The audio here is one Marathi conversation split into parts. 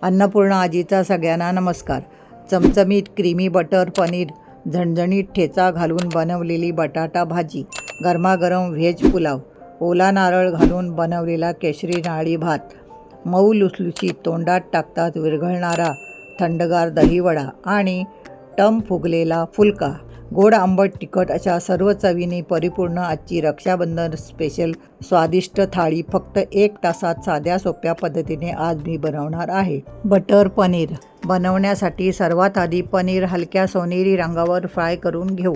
अन्नपूर्णा आजीचा सगळ्यांना नमस्कार. चमचमीत क्रीमी बटर पनीर, झणझणीत ठेचा घालून बनवलेली बटाटा भाजी, गरमागरम व्हेज पुलाव, ओला नारळ घालून बनवलेला केशरी नारळी भात, मऊ लुसलुशीत तोंडात टाकताच विरघळणारा थंडगार दहीवडा आणि टम फुगलेला फुलका. गोड आंबट तिखट अशा सर्व चवीने परिपूर्ण आजची रक्षाबंधन स्पेशल स्वादिष्ट थाळी फक्त 1 तासात साध्या सोप्या पद्धतीने आज मी बनवणार आहे. बटर पनीर बनवण्यासाठी सर्वात आधी पनीर हलक्या सोनेरी रंगावर फ्राय करून घेऊ.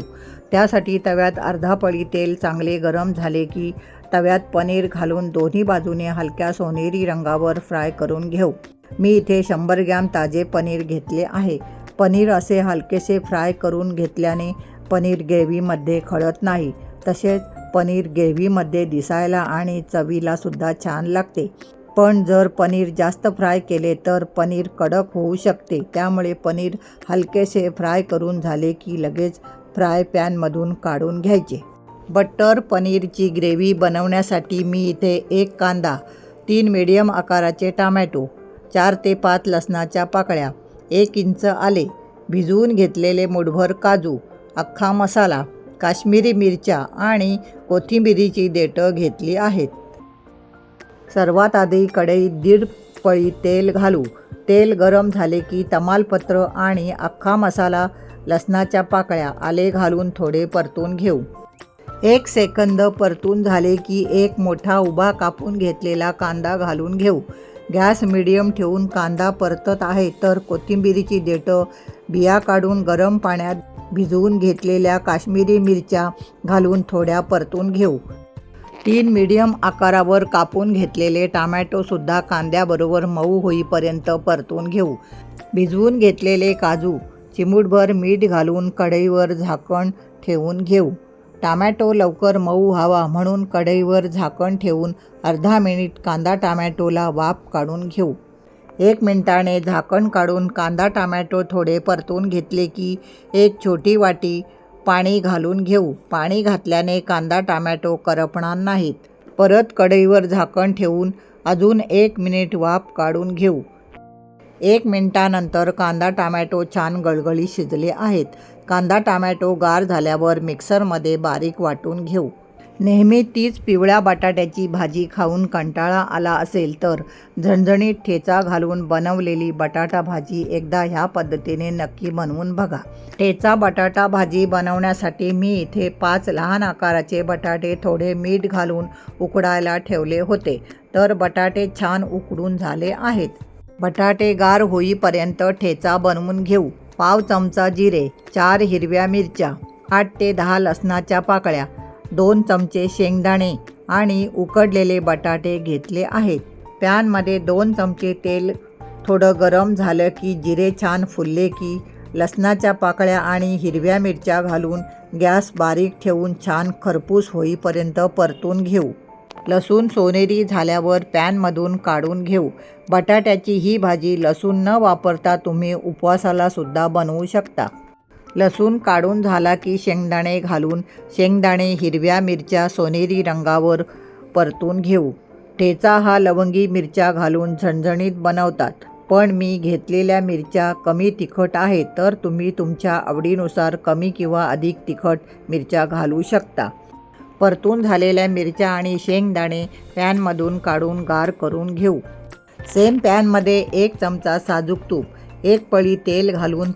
त्यासाठी तव्यात अर्धा पळी तेल चांगले गरम झाले की तव्यात पनीर घालून दोन्ही बाजूने हलक्या सोनेरी रंगावर फ्राय करून घेऊ. मी इथे 100 ग्रॅम ताजे पनीर घेतले आहे. पनीर असे हलकेसे फ्राय करून घेतल्याने पनीर ग्रेव्हीमध्ये खळत नाही. तसेच पनीर ग्रेव्हीमध्ये दिसायला आणि चवीला सुद्धा छान लागते. पण जर पनीर जास्त फ्राय केले तर पनीर कडक होऊ शकते. त्यामुळे पनीर हलकेसे फ्राय करून झाले की लगेच फ्राय पॅनमधून काढून घ्यायचे. बटर पनीरची ग्रेव्ही बनवण्यासाठी मी इथे 1 कांदा, 3 मीडियम आकाराचे टोमॅटो, 4 ते 5 लसणाच्या पाकळ्या, 1 इंच आले, भिजवून घेतलेले मुठभर काजू, अख्खा मसाला, काश्मीरी मिरच्या आणि कोथिंबिरीची देठं घेतली आहेत. सर्वात आधी कढईत 1.5 पळी तेल घालू. तेल गरम झाले की तमालपत्र आणि अख्खा मसाला, लसणाच्या पाकळ्या, आले घालून थोडे परतून घेऊ. 1 सेकंद परतून झाले की एक मोठा उभा कापून घेतलेला कांदा घालून घेऊ. गॅस मिडियम ठेवून कांदा परतत आहे तर कोथिंबिरीची देठं, बिया काढून गरम पाण्यात भिजवून घेतलेल्या काश्मीरी मिरच्या घालून थोड्या परतून घेऊ. 3 मीडियम आकारावर कापून घेतलेले टोमॅटोसुद्धा कांद्याबरोबर मऊ होईपर्यंत परतून घेऊ. भिजवून घेतलेले काजू, चिमूटभर मीठ घालून कढईवर झाकण ठेवून घेऊ. टोमॅटो लवकर मऊ व्हावा म्हणून कढईवर झाकण ठेवून अर्धा मिनिट कांदा टोमॅटोला वाफ काढून घेऊ. 1 मिनिटाने झाकण काढून कांदा टोमॅटो थोडे परतून घेतले की 1 छोटी वाटी पाणी घालून घेऊ. पाणी घातल्याने कांदा टोमॅटो करपणार नाहीत. परत कढईवर झाकण ठेवून अजून 1 मिनिट वाफ काढून घेऊ. 1 मिनिटानंतर कांदा टोमॅटो छान गळगळीत शिजले आहेत. कांदा टोमॅटो गार झाल्यावर मिक्सरमध्ये बारीक वाटून घेऊ. नेहमी तीच पिवळ्या बटाट्याची भाजी खाऊन कंटाळा आला असेल तर झणझणीत ठेचा घालून बनवलेली बटाटा भाजी एकदा ह्या पद्धतीने नक्की बनवून बघा. ठेचा बटाटा भाजी बनवण्यासाठी मी इथे 5 लहान आकाराचे बटाटे थोडे मीठ घालून उकडायला ठेवले होते. तर बटाटे छान उकडून झाले आहेत. बटाटे गार होईपर्यंत ठेचा बनवून घेऊ. पाव चमचा जिरे, 4 हिरव्या मिरच्या, 8 ते 10 लसणाच्या पाकळ्या, 2 चमचे शेंगदाणे आणि उकडलेले बटाटे घेतले आहेत. पॅनमध्ये 2 चमचे तेल थोडं गरम झालं की जिरे छान फुलले की लसणाच्या पाकळ्या आणि हिरव्या मिरच्या घालून गॅस बारीक ठेवून छान खरपूस होईपर्यंत परतून घेऊ. लसूण सोनेरी झाल्यावर पॅनमधून काढून घेऊ. बटाट्याची ही भाजी लसूण न वापरता तुम्ही उपवासाला सुद्धा बनवू शकता. लसूण काढून झाला की शेंगदाणे घालून शेंगदाणे, हिरव्या मिरच्या सोनेरी रंगावर परतून घेऊ. ठेचा हा लवंगी मिरच्या घालून झणझणीत बनवतात. पण मी घेतलेल्या मिरच्या कमी तिखट आहेत तर तुम्ही तुमच्या आवडीनुसार कमी किंवा अधिक तिखट मिरच्या घालू शकता. परतून झालेल्या मिरच्या आणि शेंगदाणे पॅनमधून काढून गार करून घेऊ. सेम पॅनमध्ये 1 चमचा साजूक तूप, 1 पळी तेल घालून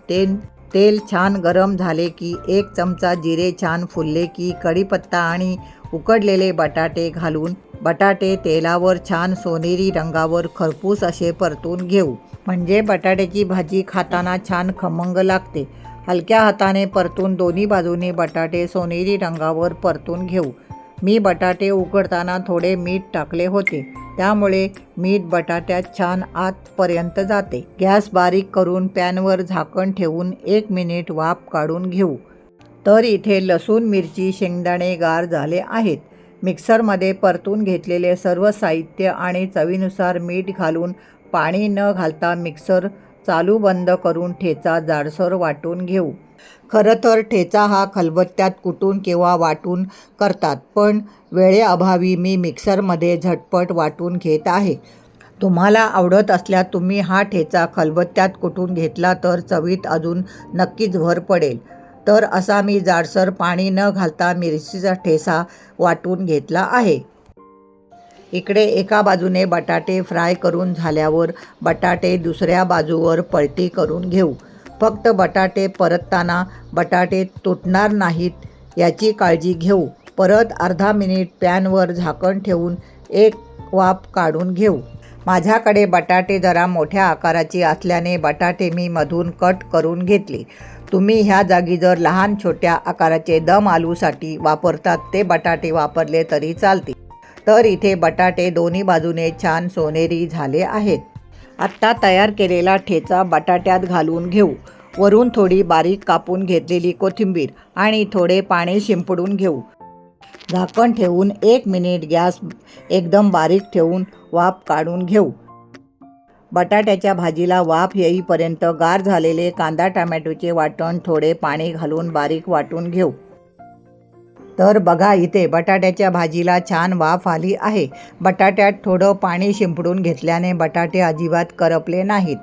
तेल छान गरम झाले की 1 चमचा जिरे छान फुलले की कढीपत्ता आणि उकडलेले बटाटे घालून बटाटे तेलावर छान सोनेरी रंगावर खरपूस असे परतून घेऊ. म्हणजे बटाट्याची भाजी खाताना छान खमंग लागते. हलक्या हाताने परतून दोन्ही बाजूने बटाटे सोनेरी रंगावर परतून घेऊ. मी बटाटे उकडताना थोडे मीठ टाकले होते त्यामुळे मीठ बटाट्यात छान आतपर्यंत जाते. गॅस बारीक करून पॅनवर झाकण ठेवून 1 मिनिट वाफ काढून घेऊ. तर इथे लसूण, मिरची, शेंगदाणे गार झाले आहेत. मिक्सरमध्ये परतून घेतलेले सर्व साहित्य आणि चवीनुसार मीठ घालून पाणी न घालता मिक्सर चालू बंद करून ठेचा जाडसर वाटून घेऊ. खरं तर ठेचा हा खलबत्त्यात कुटून किंवा वाटून करतात पण वेळेअभावी मी मिक्सरमध्ये झटपट वाटून घेत आहे. तुम्हाला आवडत असल्यास तुम्ही हा ठेचा खलबत्त्यात कुटून घेतला तर चवीत अजून नक्कीच भर पडेल. तर असा मी जाडसर पाणी न घालता मिरचीचा ठेचा वाटून घेतला आहे. इकडे एका बाजूने बटाटे फ्राय करून झाल्यावर बटाटे दुसऱ्या बाजूवर पलटी करून घेऊ. फक्त बटाटे परतताना बटाटे तुटणार नाहीत याची काळजी घेऊ. परत अर्धा मिनिट पॅनवर झाकण ठेवून एक वाफ काढून घेऊ. माझ्याकडे बटाटे जरा मोठ्या आकाराची असल्याने बटाटे मी मधून कट करून घेतले. तुम्ही ह्या जागी जर लहान छोट्या आकाराचे दम आलूसाठी वापरतात ते बटाटे वापरले तरी चालतील. तर इथे बटाटे दोन्ही बाजूने छान सोनेरी झाले आहेत. आत्ता तयार केलेला ठेचा बटाट्यात घालून घेऊ. वरून थोडी बारीक कापून घेतलेली कोथिंबीर आणि थोडे पाणी शिंपडून घेऊ. झाकण ठेवून 1 मिनिट गॅस एकदम बारीक ठेवून वाफ काढून घेऊ. बटाट्याच्या भाजीला वाफ येईपर्यंत गार झालेले कांदा टमॅटोचे वाटण थोडे पाणी घालून बारीक वाटून घेऊ. तर बघा इथे बटाट्याच्या भाजीला छान वाफ आली आहे. बटाट्यात थोडं पाणी शिंपडून घेतल्याने बटाटे अजिबात करपले नाहीत.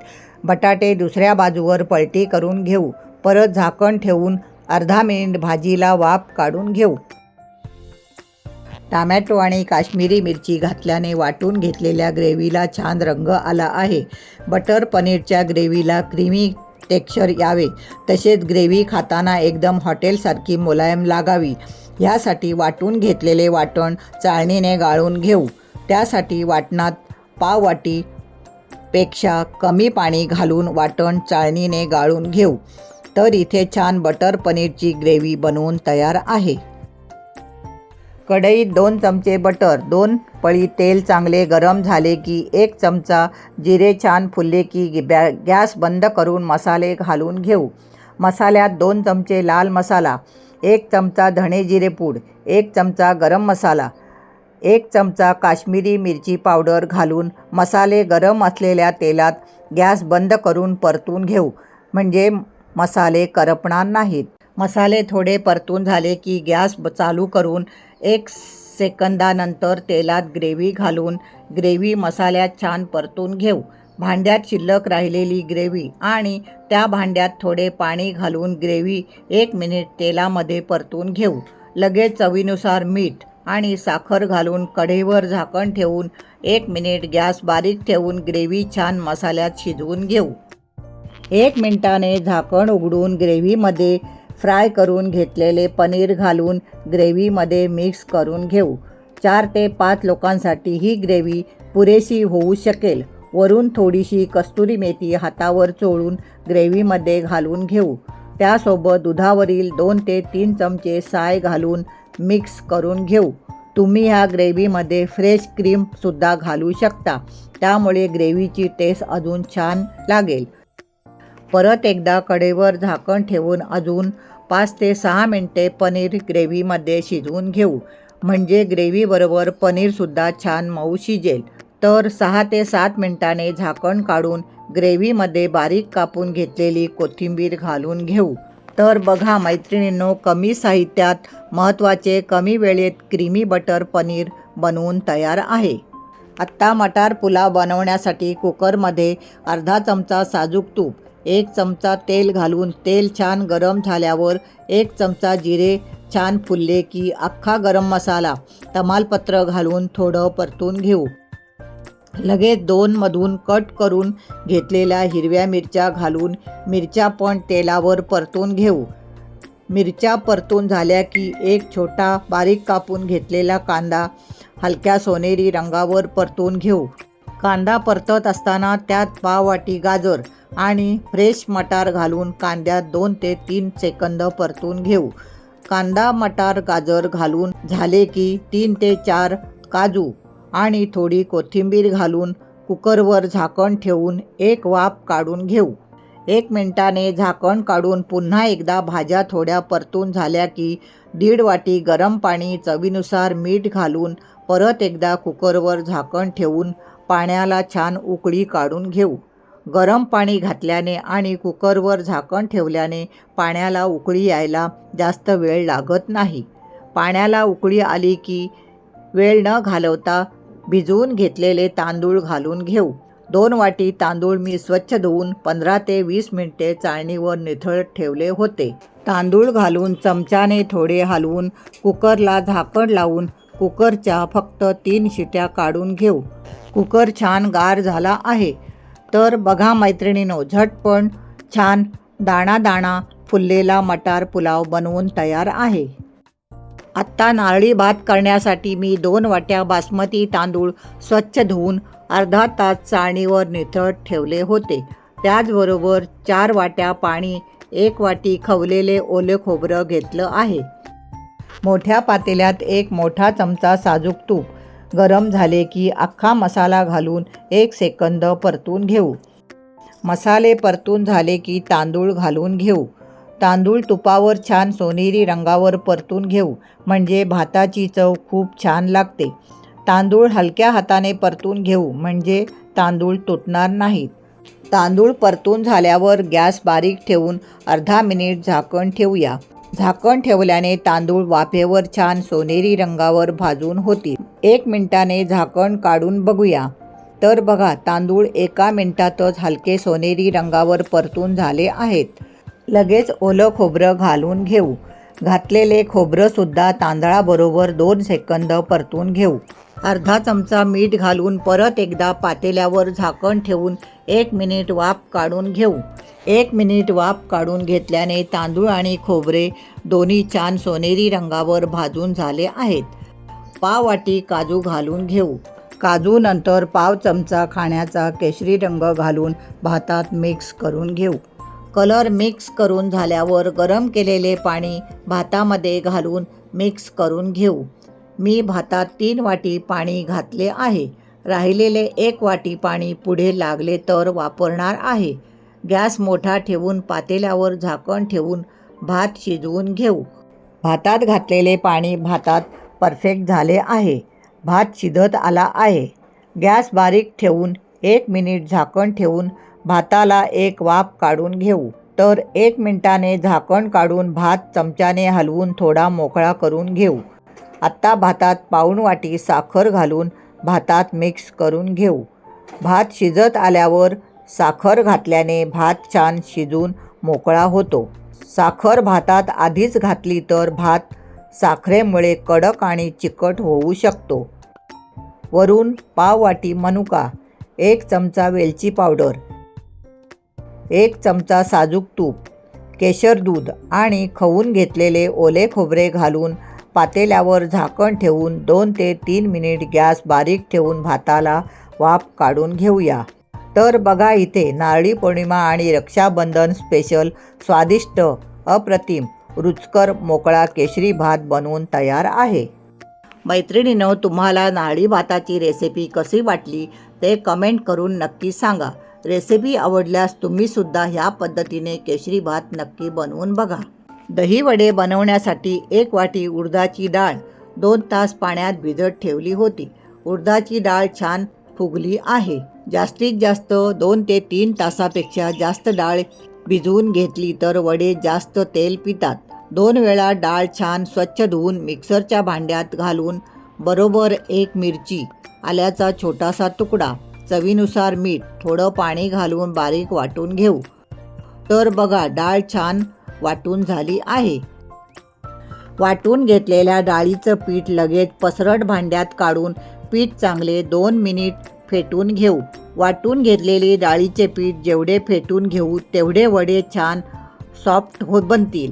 बटाटे दुसऱ्या बाजूवर पलटी करून घेऊ. परत झाकण ठेवून अर्धा मिनिट भाजीला वाफ काढून घेऊ. टमॅटो आणि काश्मीरी मिरची घातल्याने वाटून घेतलेल्या ग्रेव्हीला छान रंग आला आहे. बटर पनीरच्या ग्रेव्हीला क्रीमी टेक्स्चर यावे तसेच ग्रेव्ही खाताना एकदम हॉटेलसारखी मुलायम लागावी ह्यासाठी वाटून घेतलेले वाटण चाळणीने गाळून घेऊ. त्यासाठी वाटणात पाववाटी पेक्षा कमी पाणी घालून वाटण चाळणीने गाळून घेऊ. तर इथे छान बटर पनीरची ग्रेव्ही बनवून तयार आहे. कढईत 2 चमचे बटर, 2 पळी तेल चांगले गरम झाले की 1 चमचा जिरे छान फुलले की गॅस बंद करून मसाले घालून घेऊ. मसाल्यात 2 चमचे लाल मसाला, 1 चमचा धणे जिरे पूड, 1 चमचा गरम मसाला, 1 चमचा काश्मीरी मिरची पावडर घालून मसाले गरम असलेल्या तेलात गॅस बंद करून परतून घेऊ म्हणजे मसाले करपणार नाहीत. मसाले थोडे परतून झाले की गॅस चालू करून 1 सेकंदानंतर तेलात ग्रेव्ही घालून ग्रेव्ही मसाल्यात छान परतून घेऊ. भांड्यात शिल्लक राहिलेली ग्रेव्ही आणि त्या भांड्यात थोडे पाणी घालून ग्रेव्ही 1 मिनिट तेलामध्ये परतून घेऊ. लगेच चवीनुसार मीठ आणि साखर घालून कढईवर झाकण ठेवून 1 मिनिट गॅस बारीक ठेवून ग्रेव्ही छान मसाल्यात शिजवून घेऊ. 1 मिनिटाने झाकण उघडून ग्रेव्हीमध्ये फ्राय करून घेतलेले पनीर घालून ग्रेव्हीमध्ये मिक्स करून घेऊ. 4 ते 5 लोकांसाठी ही ग्रेव्ही पुरेशी होऊ शकेल. वरून थोडीशी कस्तुरी मेथी हातावर चोळून ग्रेव्हीमध्ये घालून घेऊ. त्यासोबत दुधावरील 2 ते 3 चमचे साय घालून मिक्स करून घेऊ. तुम्ही ह्या ग्रेव्हीमध्ये फ्रेश क्रीमसुद्धा घालू शकता. त्यामुळे ग्रेव्हीची टेस्ट अजून छान लागेल. परत एकदा कढईवर झाकण ठेवून अजून 5 ते 6 मिनिटे पनीर ग्रेव्हीमध्ये शिजवून घेऊ म्हणजे ग्रेव्हीबरोबर पनीरसुद्धा छान मऊ शिजेल. तर 6 ते 7 मिनिटांनी झाकण काढून ग्रेव्हीमध्ये बारीक कापून घेतलेली कोथिंबीर घालून घेऊ. तर बघा मैत्रिणींनो, कमी साहित्यात महत्त्वाचे कमी वेळेत क्रीमी बटर पनीर बनवून तयार आहे. आत्ता मटार पुलाव बनवण्यासाठी कुकरमध्ये अर्धा चमचा साजूक तूप, 1 चमचा तेल घालून तेल छान गरम झाल्यावर 1 चमचा जिरे छान फुलले की अख्खा गरम मसाला, तमालपत्र घालून थोडं परतून घेऊ. लगेच 2 मधून कट करून घेतलेल्या हिरव्या मिरच्या घालून मिरच्या पण तेलावर परतून घेऊ. मिरच्या परतून झाल्या की 1 छोटा बारीक कापून घेतलेला कांदा हलक्या सोनेरी रंगावर परतून घेऊ. कांदा परतत असताना त्यात पाववाटी गाजर आणि फ्रेश मटार घालून कांद्यात 2 ते 3 सेकंद परतून घेऊ. कांदा मटार गाजर घालून झाले की 3 ते 4 काजू आणि थोडी कोथिंबीर घालून कुकरवर झाकण ठेवून 1 वाफ काढून घेऊ. 1 मिनिटाने झाकण काढून पुन्हा एकदा भाज्या थोड्या परतून झाल्या की 1.5 वाटी गरम पाणी चवीनुसार मीठ घालून परत एकदा कुकरवर झाकण ठेवून पाण्याला छान उकळी काढून घेऊ. गरम पाणी घातल्याने आणि कुकरवर झाकण ठेवल्याने पाण्याला उकळी यायला जास्त वेळ लागत नाही. पाण्याला उकळी आली की वेळ न घालवता भिजवून घेतलेले तांदूळ घालून घेऊ. 2 वाटी तांदूळ मी स्वच्छ धुवून 15 ते 20 मिनिटे चाळणीवर निथळत ठेवले होते. तांदूळ घालून चमच्याने थोडे हलवून कुकरला झाकण लावून कुकरच्या फक्त 3 शिट्या काढून घेऊ. कुकर छान गार झाला आहे. तर बघा मैत्रिणींनो, झटपट छान दाणा दाणा फुललेला मटार पुलाव बनवून तयार आहे. आत्ता नारळी भात करण्यासाठी मी 2 वाट्या बासमती तांदूळ स्वच्छ धुवून अर्धा तास चाळणीवर निथळत ठेवले होते. त्याचबरोबर 4 वाट्या पाणी, 1 वाटी खवलेले ओले खोबरं घेतलं आहे. मोठ्या पातेल्यात 1 मोठा चमचा साजूक तूप गरम झाले की अख्खा मसाला घालून 1 सेकंद परतून घेऊ. मसाले परतून झाले की तांदूळ घालून घेऊ. तांदूळ तुपावर छान सोनेरी रंगावर परतून घेऊ, म्हणजे भाताची चव खूप छान लागते. तांदूळ हलक्या हाताने परतून घेऊ, म्हणजे तांदूळ तुटणार नाहीत. तांदूळ परतून झाल्यावर गॅस बारीक ठेवून अर्धा मिनिट झाकण ठेवूया. झाकण ठेवल्याने तांदूळ वाफेवर छान सोनेरी रंगावर भाजून होतील. 1 मिनिटाने झाकण काढून बघूया. तर बघा, तांदूळ 1 मिनिटातच हलके सोनेरी रंगावर परतून झाले आहेत. लगेच ओलं खोबरं घालून घेऊ. घातलेले खोबरंसुद्धा तांदळाबरोबर 2 सेकंद परतून घेऊ. अर्धा चमचा मीठ घालून परत एकदा पातेल्यावर झाकण ठेवून 1 मिनिट वाफ काढून घेऊ. 1 मिनिट वाफ काढून घेतल्याने तांदूळ आणि खोबरे दोन्ही छान सोनेरी रंगावर भाजून झाले आहेत. पाव वाटी काजू घालून घेऊ. काजू नंतर पाव चमचा खाण्याचा केशरी रंग घालून भातात मिक्स करून घेऊ. कलर मिक्स करून झाल्यावर गरम केलेले पाणी भातामध्ये घालून मिक्स करून घेऊ. मी भातात 3 वाटी पाणी घातले आहे. राहिलेले 1 वाटी पाणी पुढे लागले तर वापरणार आहे. गॅस मोठा ठेवून पातेल्यावर झाकण ठेवून भात शिजवून घेऊ. भातात घातलेले पाणी भातात परफेक्ट झाले आहे. भात शिजत आला आहे. गॅस बारीक ठेवून 1 मिनिट झाकण ठेवून भाताला 1 वाफ काढून घेऊ. तर 1 मिनिटाने झाकण काढून भात चमच्याने हलवून थोडा मोकळा करून घेऊ. आत्ता भातात पाऊण वाटी साखर घालून भातात मिक्स करून घेऊ. भात शिजत आल्यावर साखर घातल्याने भात छान शिजून मोकळा होतो. साखर भातात आधीच घातली तर भात साखरेमुळे कडक आणि चिकट होऊ शकतो. वरून पाव वाटी मनुका, 1 चमचा वेलची पावडर, 1 चमचा साजूक तूप, केशर दूध आणि खवून घेतलेले ओले खोबरे घालून पातेल्यावर झाकण ठेवून 2 ते 3 मिनिट गॅस बारीक ठेवून भाताला वाफ काढून घेऊया. तर बघा, इथे नारळी पौर्णिमा आणि रक्षाबंधन स्पेशल स्वादिष्ट, अप्रतिम, रुचकर मोकळा केशरी भात बनवून तयार आहे. मैत्रिणींनो, तुम्हाला नारळी भाताची रेसिपी कशी वाटली ते कमेंट करून नक्की सांगा. रेसिपी आवडल्यास तुम्हीसुद्धा ह्या पद्धतीने केशरी भात नक्की बनवून बघा. दही वडे बनवण्यासाठी 1 वाटी उडदाची डाळ 2 तास पाण्यात भिजत ठेवली होती. उडदाची डाळ छान फुगली आहे. जास्तीत जास्त 2 ते 3 तासापेक्षा जास्त डाळ भिजवून घेतली तर वडे जास्त तेल पितात. 2 वेळा डाळ छान स्वच्छ धुवून मिक्सरच्या भांड्यात घालून बरोबर 1 मिरची, आल्याचा छोटासा तुकडा, चवीनुसार मीठ, थोडं पाणी घालून बारीक वाटून घेऊ. तर बघा, डाळ छान वाटून झाली आहे. वाटून घेतलेल्या डाळीचं पीठ लगेच पसरट भांड्यात काढून पीठ चांगले 2 मिनिट फेटून घेऊ. वाटून घेतलेले डाळीचे पीठ जेवढे फेटून घेऊ तेवढे वडे छान सॉफ्ट बनतील.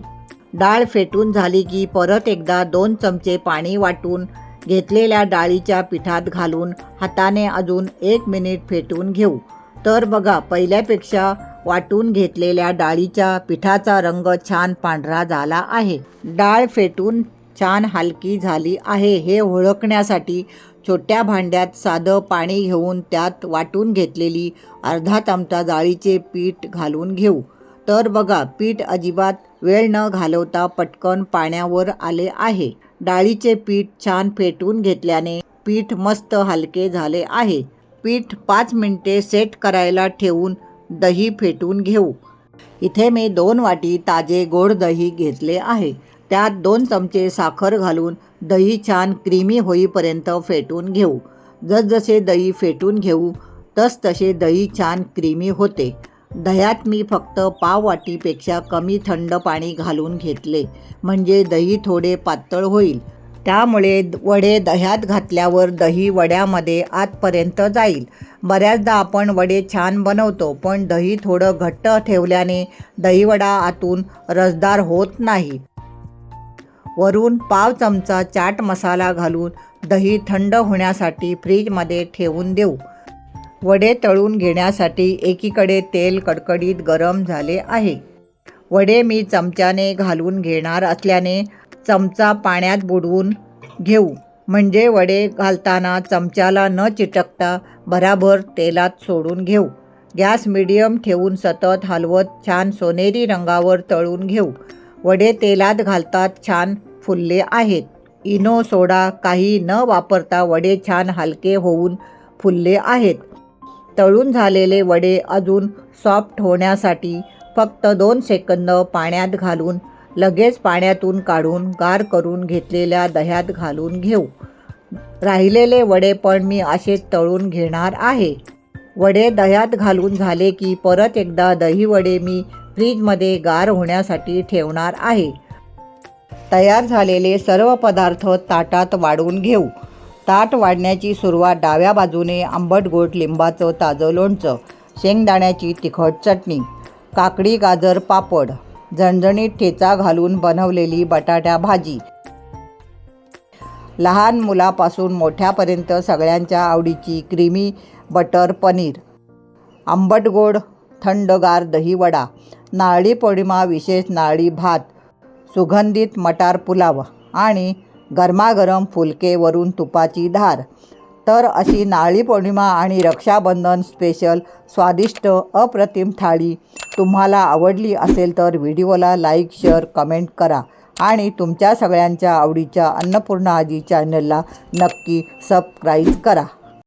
डाळ फेटून झाली की परत एकदा 2 चमचे पाणी वाटून घेतलेल्या डाळीच्या पिठात घालून हाताने अजून 1 मिनिट फेटून घेऊ. तर बघा, पहिल्यापेक्षा वाटून घेतलेल्या डाळीच्या पिठाचा रंग छान पांढरा झाला आहे. डाळ फेटून छान हलकी झाली आहे हे ओळखण्यासाठी छोट्या भांड्यात साधं पाणी घेऊन त्यात वाटून घेतलेली अर्धा चमचा डाळीचे पीठ घालून घेऊ. तर बघा, पीठ अजिबात वेळ न घालवता पटकन पाण्यावर आले आहे. डाळीचे पीठ छान फेटून घेतल्याने पीठ मस्त हलके झाले आहे. पीठ 5 मिनिटे सेट करायला ठेवून दही फेटून घेऊ. इथे मी 2 वाटी ताजे गोड दही घेतले आहे. त्यात 2 चमचे साखर घालून दही छान क्रीमी होईपर्यंत फेटून घेऊ. जसजसे दही फेटून घेऊ तसतसे दही छान क्रीमी होते. दह्यात मी फक्त पाव वाटीपेक्षा कमी थंड पाणी घालून घेतले म्हणजे दही थोडे पातळ होईल. त्यामुळे वडे दह्यात घातल्यावर दही वड्यामध्ये आतपर्यंत जाईल. बऱ्याचदा आपण वडे छान बनवतो पण दही थोडं घट्ट ठेवल्याने दहीवडा आतून रसदार होत नाही. वरून पाव चमचा चाट मसाला घालून दही थंड होण्यासाठी फ्रीजमध्ये ठेवून देऊ. वडे तळून घेण्यासाठी एकीकडे तेल कडकडीत गरम झाले आहे. वडे मी चमच्याने घालून घेणार असल्याने चमचा पाण्यात बुडवून घेऊ म्हणजे वडे घालताना चमच्याला न चिटकता भराभर तेलात सोडून घेऊ. गॅस मिडियम ठेवून सतत हलवत छान सोनेरी रंगावर तळून घेऊ. वडे तेलात घालतात छान फुलले आहेत. इनो सोडा काही न वापरता वडे छान हलके होऊन फुलले आहेत. तळून झालेले वडे अजून सॉफ्ट होण्यासाठी फक्त 2 सेकंद पाण्यात घालून लगेच पाण्यातून काढून गार करून घेतलेल्या दह्यात घालून घेऊ. राहिलेले वडे पण मी असे तळून घेणार आहे. वडे दह्यात घालून झाले की परत एकदा दही वडे मी फ्रीजमध्ये गार होण्यासाठी ठेवणार आहे. तयार झालेले सर्व पदार्थ ताटात वाढून घेऊ. ताट वाढण्याची सुरुवात डाव्या बाजूने आंबट गोड लिंबाचं ताजं लोणचं, शेंगदाण्याची तिखट चटणी, काकडी गाजर पापड, झणझणीत ठेचा घालून बनवलेली बटाटा भाजी. लहान मुलापासून मोठ्यापर्यंत सगळ्यांच्या आवडीची क्रीमी बटर पनीर, आंबट गोड थंडगार दहीवडा, नारळी पौर्णिमा विशेष नारळी भात, सुगंधित मटार पुलाव आणि गरमागरम फुलके वरून तुपाची धार. तर अशी नारळी पौर्णिमा आणि रक्षाबंधन स्पेशल स्वादिष्ट अप्रतिम थाळी तुम्हाला आवडली असेल तर व्हिडिओला लाईक, शेअर, कमेंट करा आणि तुमच्या सगळ्यांच्या आवडीच्या अन्नपूर्णा आजी चॅनलला नक्की सबस्क्राईब करा.